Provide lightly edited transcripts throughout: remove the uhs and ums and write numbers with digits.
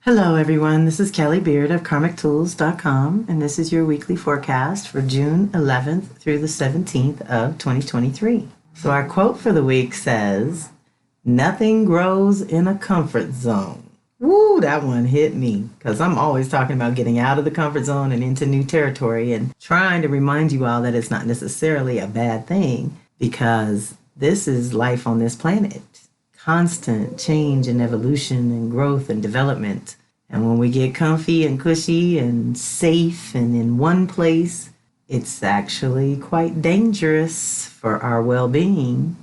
Hello, everyone. This is Kelly Beard of KarmicTools.com, and this is your weekly forecast for June 11th through the 17th of 2023. So our quote for the week says, "Nothing grows in a comfort zone." Woo, that one hit me because I'm always talking about getting out of the comfort zone and into new territory and trying to remind you all that it's not necessarily a bad thing because this is life on this planet. Constant change and evolution and growth and development. And when we get comfy and cushy and safe and in one place, it's actually quite dangerous for our well-being.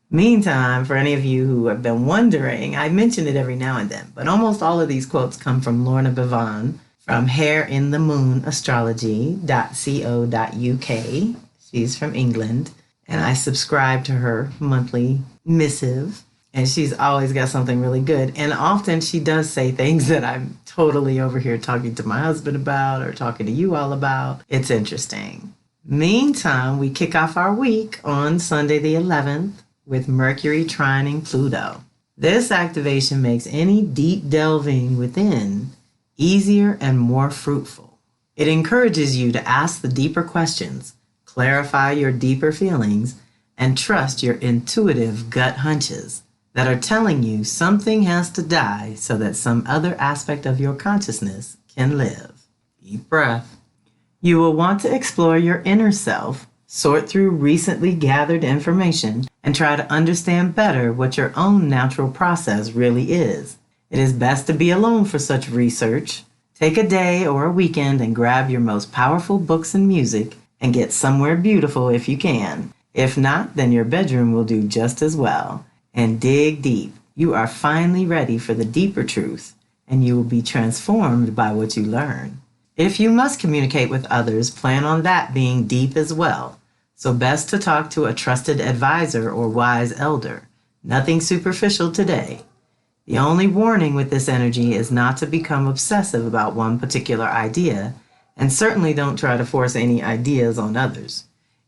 Meantime, for any of you who have been wondering, I mention it every now and then, but almost all of these quotes come from Lorna Bevan from Hair in the Moon Astrology.co.uk. She's from England, and I subscribe to her monthly missive. And she's always got something really good. And often she does say things that I'm totally over here talking to my husband about or talking to you all about. It's interesting. Meantime, we kick off our week on Sunday the 11th with Mercury trining Pluto. This activation makes any deep delving within easier and more fruitful. It encourages you to ask the deeper questions, clarify your deeper feelings, and trust your intuitive gut hunches that are telling you something has to die so that some other aspect of your consciousness can live. Deep breath. You will want to explore your inner self, sort through recently gathered information, and try to understand better what your own natural process really is. It is best to be alone for such research. Take a day or a weekend and grab your most powerful books and music and get somewhere beautiful if you can. If not, then your bedroom will do just as well. And dig deep. You are finally ready for the deeper truth, and you will be transformed by what you learn. If you must communicate with others, plan on that being deep as well. So best to talk to a trusted advisor or wise elder. Nothing superficial today. The only warning with this energy is not to become obsessive about one particular idea, and certainly don't try to force any ideas on others.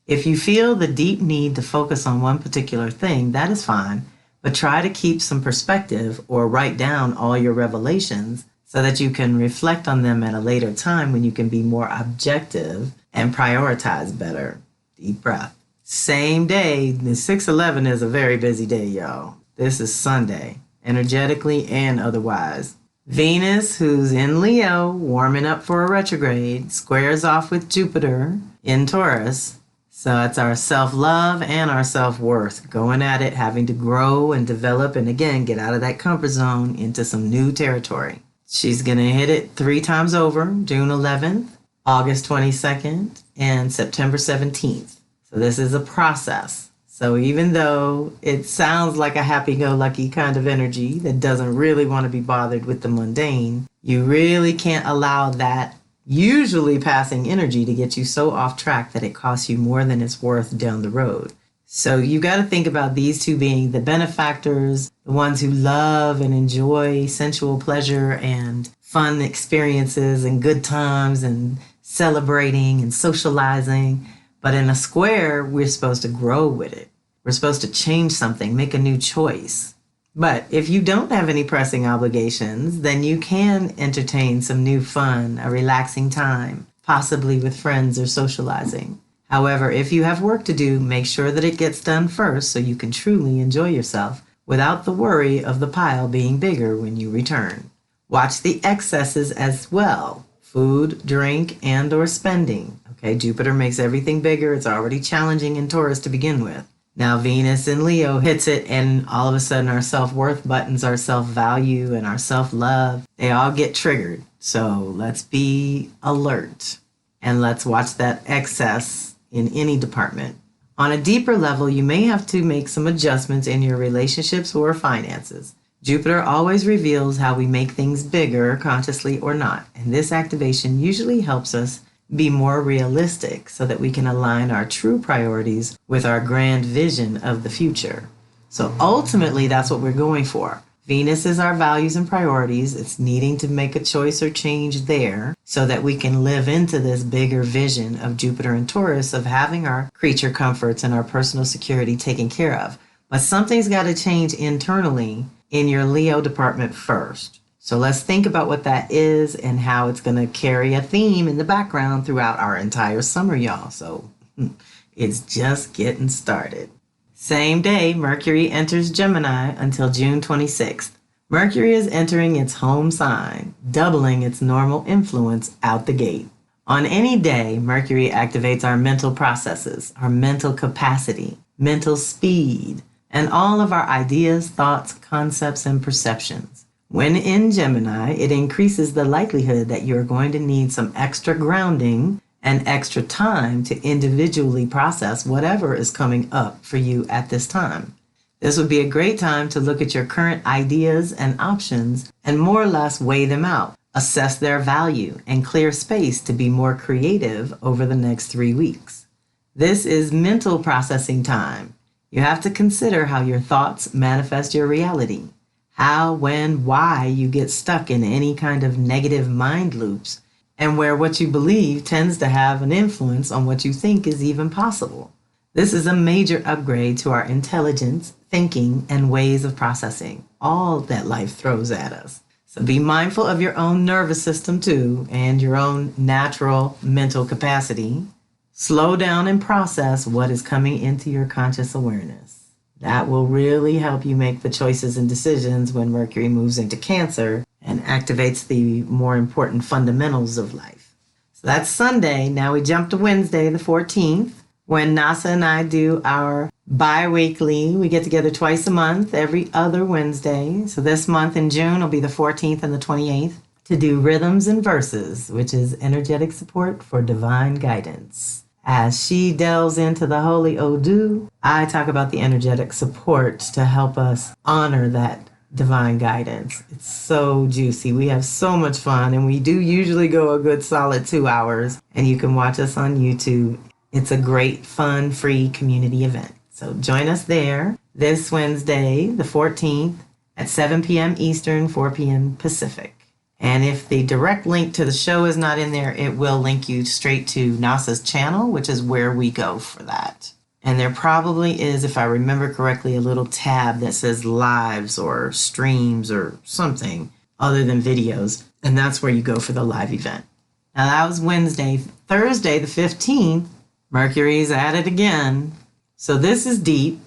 If you feel the deep need to focus on one particular thing, that is fine. But try to keep some perspective or write down all your revelations so that you can reflect on them at a later time when you can be more objective and prioritize better. Deep breath. Same day, the 6/11 is a very busy day, y'all. This is Sunday, energetically and otherwise. Venus, who's in Leo, warming up for a retrograde, squares off with Jupiter in Taurus. So it's our self-love and our self-worth going at it, having to grow and develop and again, get out of that comfort zone into some new territory. She's going to hit it 3 times over, June 11th, August 22nd, and September 17th. So this is a process. So even though it sounds like a happy-go-lucky kind of energy that doesn't really want to be bothered with the mundane, you really can't allow that usually passing energy to get you so off track that it costs you more than it's worth down the road. So you got to think about these two being the benefactors, the ones who love and enjoy sensual pleasure and fun experiences and good times and celebrating and socializing. But in a square, we're supposed to grow with it. We're supposed to change something, make a new choice. But if you don't have any pressing obligations, then you can entertain some new fun, a relaxing time, possibly with friends or socializing. However, if you have work to do, make sure that it gets done first so you can truly enjoy yourself without the worry of the pile being bigger when you return. Watch the excesses as well, food, drink, and or spending. Okay, Jupiter makes everything bigger. It's already challenging in Taurus to begin with. Now Venus in Leo hits it and all of a sudden our self-worth buttons, our self-value and our self-love, they all get triggered. So let's be alert and let's watch that excess in any department. On a deeper level, you may have to make some adjustments in your relationships or finances. Jupiter always reveals how we make things bigger, consciously or not, and this activation usually helps us be more realistic so that we can align our true priorities with our grand vision of the future. So ultimately, that's what we're going for. Venus is our values and priorities. It's needing to make a choice or change there so that we can live into this bigger vision of Jupiter and Taurus of having our creature comforts and our personal security taken care of. But something's got to change internally in your Leo department first. So let's think about what that is and how it's going to carry a theme in the background throughout our entire summer, y'all. So it's just getting started. Same day, Mercury enters Gemini until June 26th. Mercury is entering its home sign, doubling its normal influence out the gate. On any day, Mercury activates our mental processes, our mental capacity, mental speed, and all of our ideas, thoughts, concepts, and perceptions. When in Gemini, it increases the likelihood that you're going to need some extra grounding and extra time to individually process whatever is coming up for you at this time. This would be a great time to look at your current ideas and options and more or less weigh them out, assess their value, and clear space to be more creative over the next 3 weeks. This is mental processing time. You have to consider how your thoughts manifest your reality, how, when, why you get stuck in any kind of negative mind loops, and where what you believe tends to have an influence on what you think is even possible. This is a major upgrade to our intelligence, thinking, and ways of processing, all that life throws at us. So be mindful of your own nervous system too, and your own natural mental capacity. Slow down and process what is coming into your conscious awareness. That will really help you make the choices and decisions when Mercury moves into Cancer and activates the more important fundamentals of life. So that's Sunday. Now we jump to Wednesday, the 14th, when NASA and I do our bi-weekly. We get together twice a month, every other Wednesday. So this month in June will be the 14th and the 28th to do Rhythms and Verses, which is energetic support for divine guidance. As she delves into the Holy Odu, I talk about the energetic support to help us honor that divine guidance. It's so juicy. We have so much fun, and we do usually go a good solid 2 hours, and you can watch us on YouTube. It's a great, fun, free community event. So join us there this Wednesday, the 14th, at 7 p.m. Eastern, 4 p.m. Pacific. And if the direct link to the show is not in there, it will link you straight to NASA's channel, which is where we go for that. And there probably is, if I remember correctly, a little tab that says lives or streams or something other than videos. And that's where you go for the live event. Now that was Wednesday. Thursday, the 15th, Mercury's at it again. So this is deep.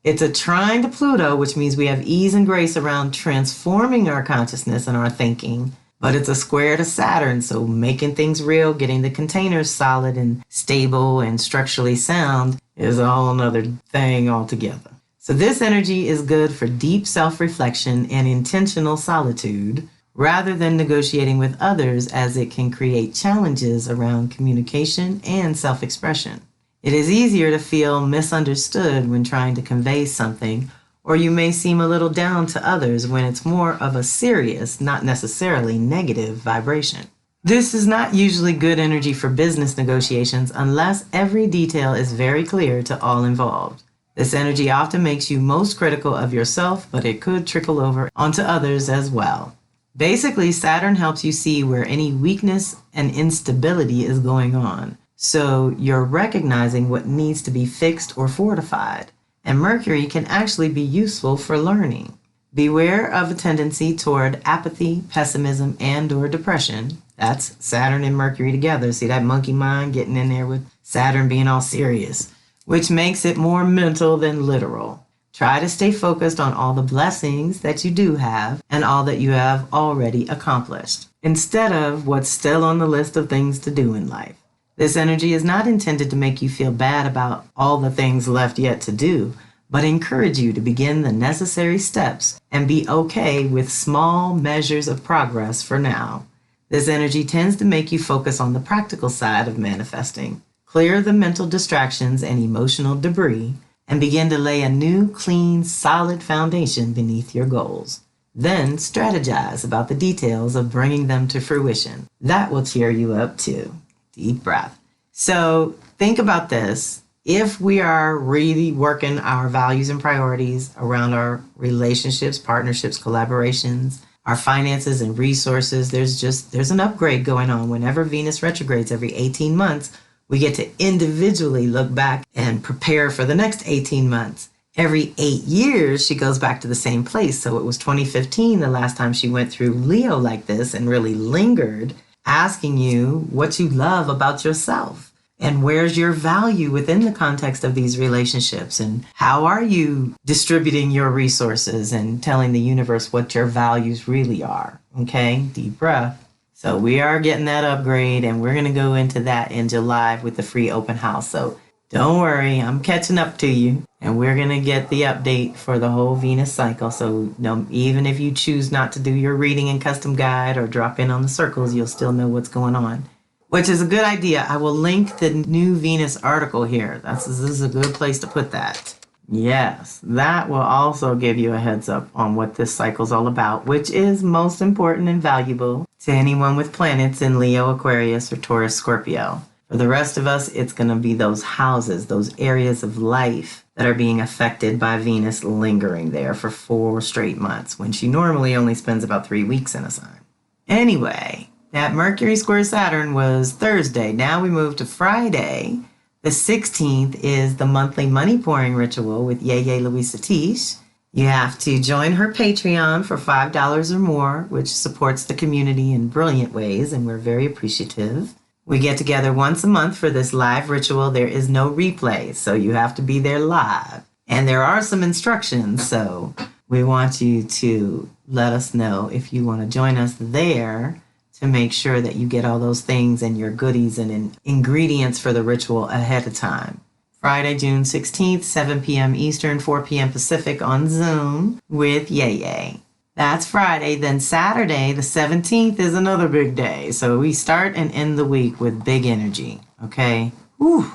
It's a trine to Pluto, which means we have ease and grace around transforming our consciousness and our thinking. But it's a square to Saturn, so making things real, getting the containers solid and stable and structurally sound is a whole nother thing altogether. So this energy is good for deep self-reflection and intentional solitude, rather than negotiating with others, as it can create challenges around communication and self-expression. It is easier to feel misunderstood when trying to convey something, or you may seem a little down to others when it's more of a serious, not necessarily negative vibration. This is not usually good energy for business negotiations unless every detail is very clear to all involved. This energy often makes you most critical of yourself, but it could trickle over onto others as well. Basically, Saturn helps you see where any weakness and instability is going on, so you're recognizing what needs to be fixed or fortified. And Mercury can actually be useful for learning. Beware of a tendency toward apathy, pessimism, and/or depression. That's Saturn and Mercury together. See that monkey mind getting in there with Saturn being all serious, which makes it more mental than literal. Try to stay focused on all the blessings that you do have and all that you have already accomplished, instead of what's still on the list of things to do in life. This energy is not intended to make you feel bad about all the things left yet to do, but encourage you to begin the necessary steps and be okay with small measures of progress for now. This energy tends to make you focus on the practical side of manifesting, clear the mental distractions and emotional debris, and begin to lay a new, clean, solid foundation beneath your goals. Then strategize about the details of bringing them to fruition. That will cheer you up too. Deep breath. So think about this. If we are really working our values and priorities around our relationships, partnerships, collaborations, our finances and resources, there's an upgrade going on. Whenever Venus retrogrades every 18 months, we get to individually look back and prepare for the next 18 months. Every 8 years, she goes back to the same place. So it was 2015 the last time she went through Leo like this and really lingered, asking you what you love about yourself and where's your value within the context of these relationships, and how are you distributing your resources and telling the universe what your values really are. Okay, deep breath. So we are getting that upgrade, and we're going to go into that in July with the free open house. So don't worry, I'm catching up to you, and we're going to get the update for the whole Venus cycle. So even if you choose not to do your reading and custom guide or drop in on the circles, you'll still know what's going on, which is a good idea. I will link the new Venus article here. This is a good place to put that. Yes, that will also give you a heads up on what this cycle's all about, which is most important and valuable to anyone with planets in Leo, Aquarius, or Taurus, Scorpio. For the rest of us, it's going to be those houses, those areas of life that are being affected by Venus lingering there for 4 straight months, when she normally only spends about 3 weeks in a sign. Anyway, that Mercury square Saturn was Thursday. Now we move to Friday. The 16th is the monthly money pouring ritual with Yeye Louisa Tish. You have to join her Patreon for $5 or more, which supports the community in brilliant ways, and we're very appreciative. We get together once a month for this live ritual. There is no replay, so you have to be there live. And there are some instructions, so we want you to let us know if you want to join us there, to make sure that you get all those things and your goodies and ingredients for the ritual ahead of time. Friday, June 16th, 7 p.m. Eastern, 4 p.m. Pacific on Zoom with Yeye. That's Friday. Then Saturday, the 17th, is another big day. So we start and end the week with big energy, okay? Whew,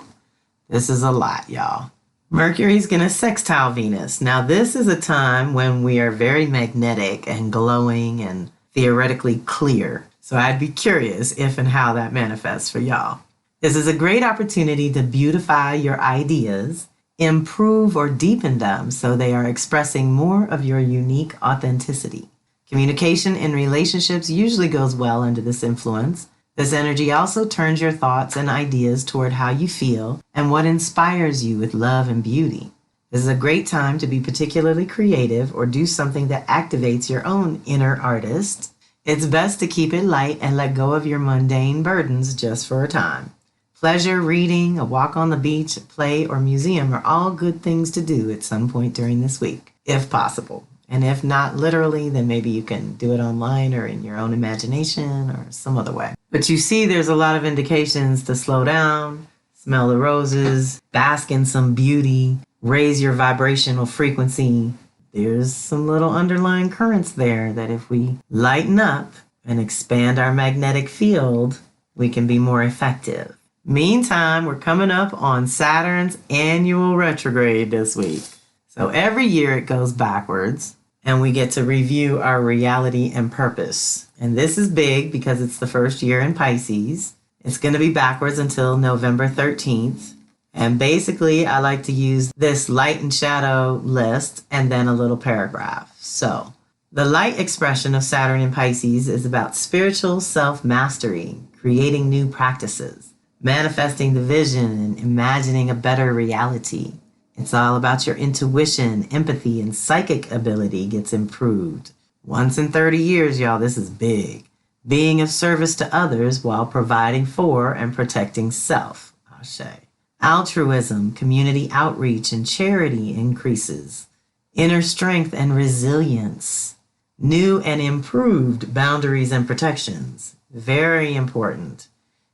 this is a lot, y'all. Mercury's going to sextile Venus. Now, this is a time when we are very magnetic and glowing and theoretically clear. So I'd be curious if and how that manifests for y'all. This is a great opportunity to beautify your ideas, improve or deepen them so they are expressing more of your unique authenticity. Communication in relationships usually goes well under this influence. This energy also turns your thoughts and ideas toward how you feel and what inspires you with love and beauty. This is a great time to be particularly creative or do something that activates your own inner artist. It's best to keep it light and let go of your mundane burdens just for a time. Pleasure, reading, a walk on the beach, play, or museum are all good things to do at some point during this week, if possible. And if not literally, then maybe you can do it online or in your own imagination or some other way. But you see, there's a lot of indications to slow down, smell the roses, bask in some beauty, raise your vibrational frequency. There's some little underlying currents there that if we lighten up and expand our magnetic field, we can be more effective. Meantime, we're coming up on Saturn's annual retrograde this week. So every year it goes backwards, and we get to review our reality and purpose. And this is big because it's the first year in Pisces. It's going to be backwards until November 13th. And basically, I like to use this light and shadow list and then a little paragraph. So, the light expression of Saturn in Pisces is about spiritual self-mastery, creating new practices, manifesting the vision, and imagining a better reality. It's all about your intuition, empathy, and psychic ability gets improved. Once in 30 years, y'all, this is big. Being of service to others while providing for and protecting self. Ashe. Altruism, community outreach, and charity increases. Inner strength and resilience. New and improved boundaries and protections. Very important.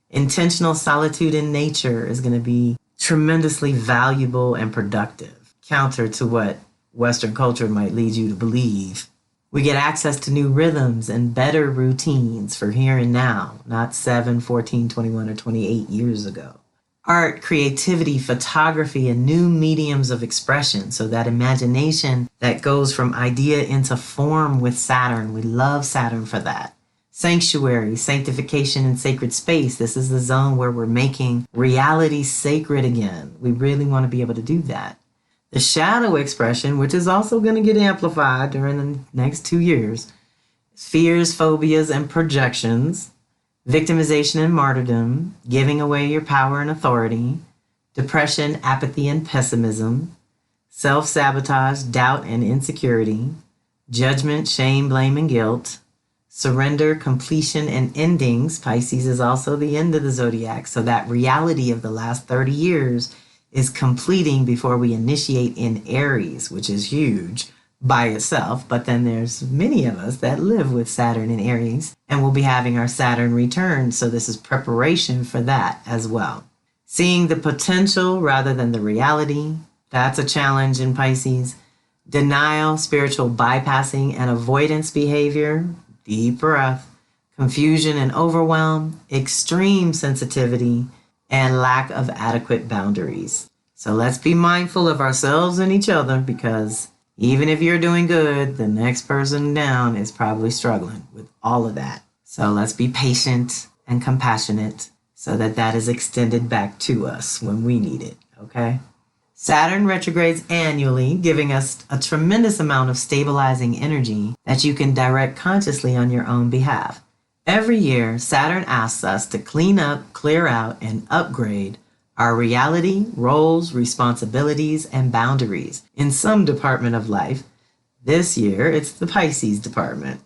Intentional solitude in nature is going to be tremendously valuable and productive, counter to what Western culture might lead you to believe. We get access to new rhythms and better routines for here and now, not 7, 14, 21, or 28 years ago. Art, creativity, photography, and new mediums of expression. So that imagination that goes from idea into form with Saturn. We love Saturn for that. Sanctuary, sanctification, and sacred space. This is the zone where we're making reality sacred again. We really want to be able to do that. The shadow expression, which is also going to get amplified during the next 2 years. Fears, phobias, and projections. Victimization and martyrdom, giving away your power and authority, depression, apathy, and pessimism, self-sabotage, doubt, and insecurity, judgment, shame, blame, and guilt, surrender, completion, and endings. Pisces is also the end of the zodiac, so that reality of the last 30 years is completing before we initiate in Aries, which is huge by itself. But then there's many of us that live with Saturn in Aries, and we'll be having our Saturn return, so this is preparation for that as well. Seeing the potential rather than the reality, that's a challenge in Pisces. Denial, spiritual bypassing, and avoidance behavior, deep breath, confusion and overwhelm, extreme sensitivity, and lack of adequate boundaries. So let's be mindful of ourselves and each other, because even if you're doing good, the next person down is probably struggling with all of that. So let's be patient and compassionate so that that is extended back to us when we need it, okay? Saturn retrogrades annually, giving us a tremendous amount of stabilizing energy that you can direct consciously on your own behalf. Every year, Saturn asks us to clean up, clear out, and upgrade our reality, roles, responsibilities, and boundaries in some department of life. This year, it's the Pisces department.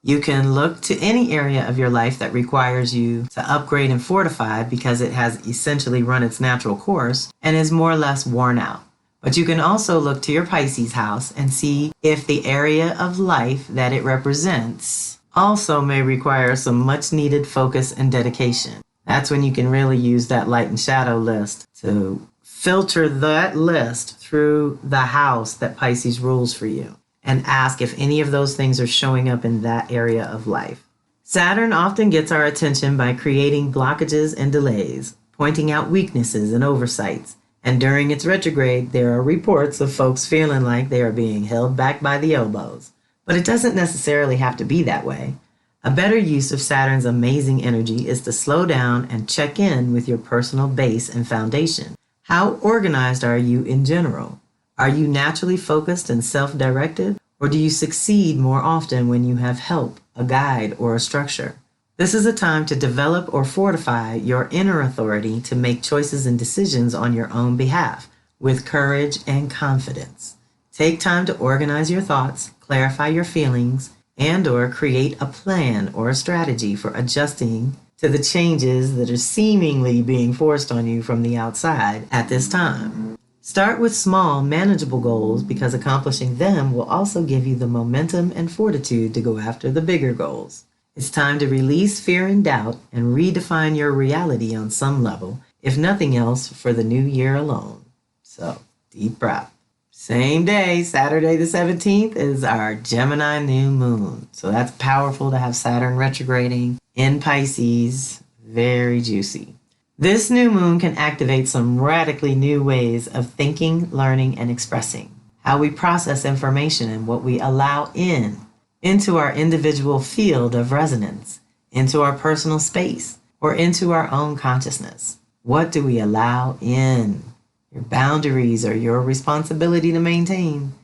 You can look to any area of your life that requires you to upgrade and fortify because it has essentially run its natural course and is more or less worn out. But you can also look to your Pisces house and see if the area of life that it represents also may require some much needed focus and dedication. That's when you can really use that light and shadow list to filter that list through the house that Pisces rules for you, and ask if any of those things are showing up in that area of life. Saturn often gets our attention by creating blockages and delays, pointing out weaknesses and oversights. And during its retrograde, there are reports of folks feeling like they are being held back by the elbows. But it doesn't necessarily have to be that way. A better use of Saturn's amazing energy is to slow down and check in with your personal base and foundation. How organized are you in general? Are you naturally focused and self-directed, or do you succeed more often when you have help, a guide, or a structure? This is a time to develop or fortify your inner authority to make choices and decisions on your own behalf with courage and confidence. Take time to organize your thoughts, clarify your feelings, and/or create a plan or a strategy for adjusting to the changes that are seemingly being forced on you from the outside at this time. Start with small, manageable goals, because accomplishing them will also give you the momentum and fortitude to go after the bigger goals. It's time to release fear and doubt and redefine your reality on some level, if nothing else for the new year alone. So, deep breath. Same day, Saturday the 17th, is our Gemini new moon. So that's powerful to have Saturn retrograding in Pisces. Very juicy. This new moon can activate some radically new ways of thinking, learning, and expressing. How we process information and what we allow into our individual field of resonance, into our personal space, or into our own consciousness. What do we allow in? Your boundaries are your responsibility to maintain.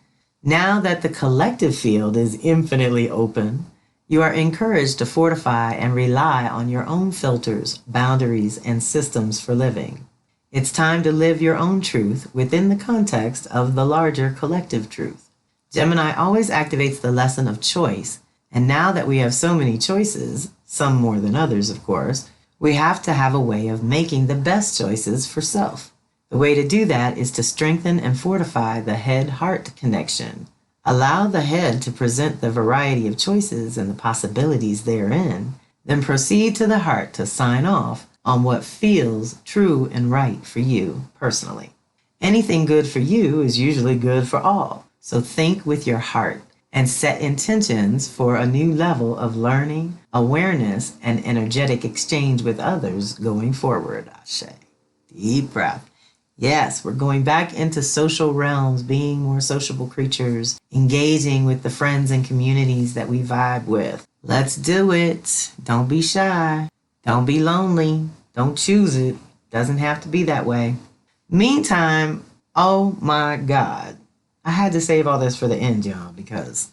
Now that the collective field is infinitely open, you are encouraged to fortify and rely on your own filters, boundaries, and systems for living. It's time to live your own truth within the context of the larger collective truth. Gemini always activates the lesson of choice, and now that we have so many choices, some more than others, of course, we have to have a way of making the best choices for self. The way to do that is to strengthen and fortify the head-heart connection. Allow the head to present the variety of choices and the possibilities therein, then proceed to the heart to sign off on what feels true and right for you personally. Anything good for you is usually good for all, so think with your heart and set intentions for a new level of learning, awareness, and energetic exchange with others going forward. Ashe. Deep breath. Yes, we're going back into social realms, being more sociable creatures, engaging with the friends and communities that we vibe with. Let's do it. Don't be shy. Don't be lonely. Don't choose it. Doesn't have to be that way. Meantime, oh my God. I had to save all this for the end, y'all, because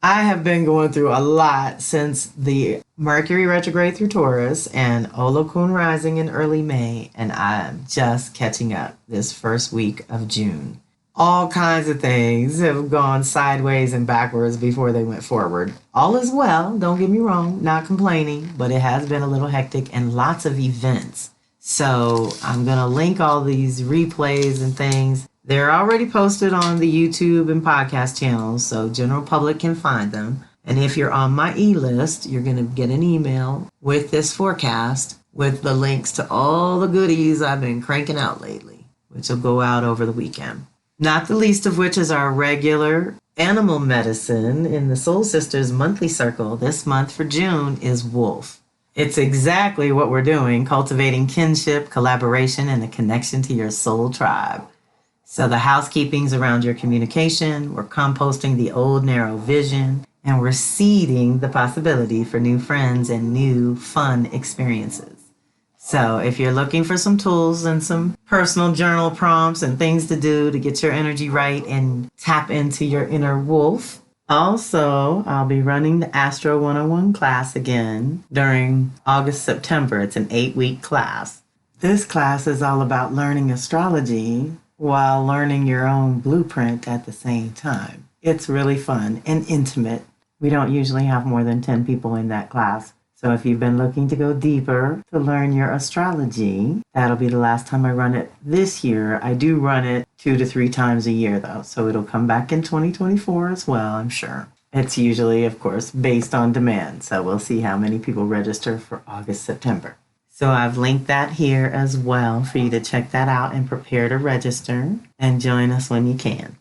I have been going through a lot since the Mercury retrograde through Taurus and Olokun rising in early May, and I'm just catching up this first week of June. all kinds of things have gone sideways and backwards before they went forward. All is well, don't get me wrong, not complaining, but it has been a little hectic and lots of events. So I'm going to link all these replays and things. They're already posted on the YouTube and podcast channels, so general public can find them. And if you're on my eLIST, you're going to get an email with this forecast with the links to all the goodies I've been cranking out lately, which will go out over the weekend. Not the least of which is our regular animal medicine in the Soul Sisters monthly circle. This month for June is wolf. It's exactly what we're doing, cultivating kinship, collaboration, and a connection to your soul tribe. So the housekeeping's around your communication, we're composting the old narrow vision, and we're seeding the possibility for new friends and new fun experiences. So if you're looking for some tools and some personal journal prompts and things to do to get your energy right and tap into your inner wolf. Also, I'll be running the Astro 101 class again during August, September. It's an 8-week class. This class is all about learning astrology while learning your own blueprint at the same time. It's really fun and intimate. We don't usually have more than 10 people in that class. So if you've been looking to go deeper to learn your astrology, that'll be the last time I run it this year. I do run it 2 to 3 times a year, though, so it'll come back in 2024 as well, I'm sure. It's usually, of course, based on demand, so we'll see how many people register for August, September. So I've linked that here as well for you to check that out and prepare to register and join us when you can.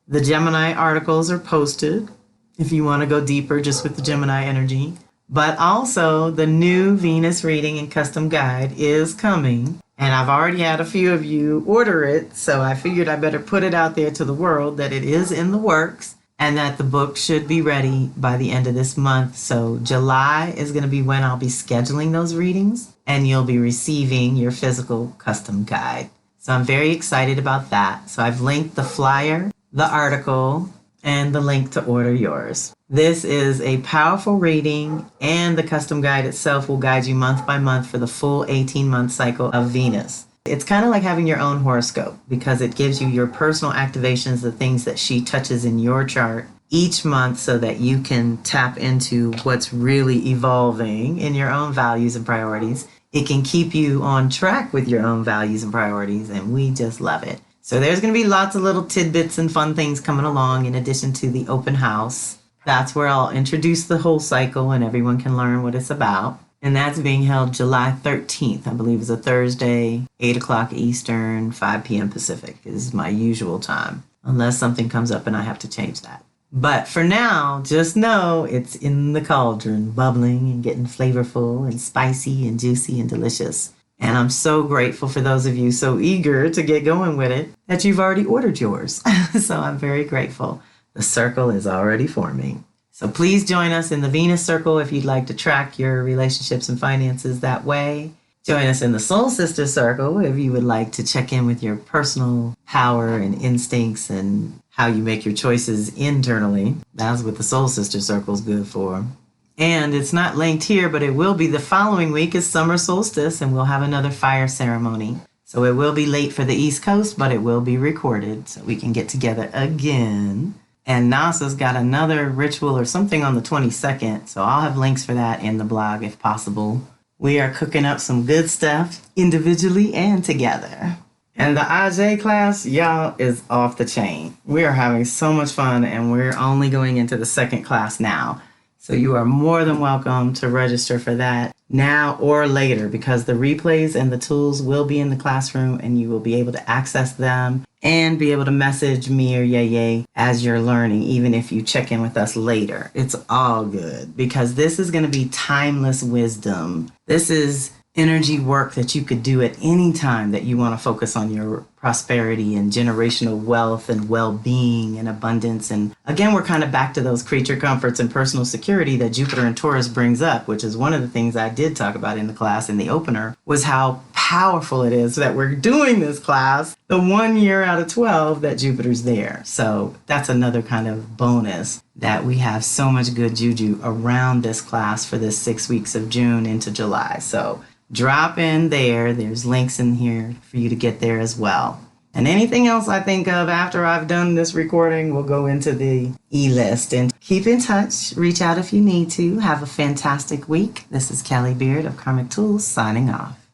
The Gemini articles are posted if you want to go deeper just with the Gemini energy. But also, the new Venus reading and custom guide is coming. And I've already had a few of you order it, so I figured I better put it out there to the world that it is in the works and that the book should be ready by the end of this month. So July is going to be when I'll be scheduling those readings, and you'll be receiving your physical custom guide. So I'm very excited about that. So I've linked the flyer, the article, and the link to order yours. This is a powerful reading, and the custom guide itself will guide you month by month for the full 18-month cycle of Venus. It's kind of like having your own horoscope because it gives you your personal activations, the things that she touches in your chart each month so that you can tap into what's really evolving in your own values and priorities. It can keep you on track with your own values and priorities, and we just love it. So there's going to be lots of little tidbits and fun things coming along in addition to the open house. That's where I'll introduce the whole cycle and everyone can learn what it's about. And that's being held July 13th, I believe is a Thursday, 8 o'clock Eastern, 5 p.m. Pacific is my usual time, unless something comes up and I have to change that. But for now, just know it's in the cauldron, bubbling and getting flavorful and spicy and juicy and delicious. And I'm so grateful for those of you so eager to get going with it that you've already ordered yours. So I'm very grateful. The circle is already forming. So please join us in the Venus Circle if you'd like to track your relationships and finances that way. Join us in the Soul Sister Circle if you would like to check in with your personal power and instincts and how you make your choices internally. That's what the Soul Sister Circle is good for. And it's not linked here, but it will be the following week is summer solstice, and we'll have another fire ceremony. So it will be late for the East Coast, but it will be recorded so we can get together again. And NASA's got another ritual or something on the 22nd, so I'll have links for that in the blog if possible. We are cooking up some good stuff individually and together. And the IJ class, y'all, is off the chain. We are having so much fun, and we're only going into the second class now. So you are more than welcome to register for that now or later because the replays and the tools will be in the classroom and you will be able to access them and be able to message me or Yay as you're learning, even if you check in with us later. It's all good because this is going to be timeless wisdom. This is energy work that you could do at any time that you want to focus on your prosperity and generational wealth and well-being and abundance. And again, we're kind of back to those creature comforts and personal security that Jupiter and Taurus brings up, which is one of the things I did talk about in the class in the opener, was how powerful it is that we're doing this class the 1 year out of 12 that Jupiter's there. So that's another kind of bonus that we have so much good juju around this class for this 6 weeks of June into July. So drop in there. There's links in here for you to get there as well. And anything else I think of after I've done this recording will go into the eLIST. And keep in touch. Reach out if you need to. Have a fantastic week. This is Kelly Beard of Karmic Tools signing off.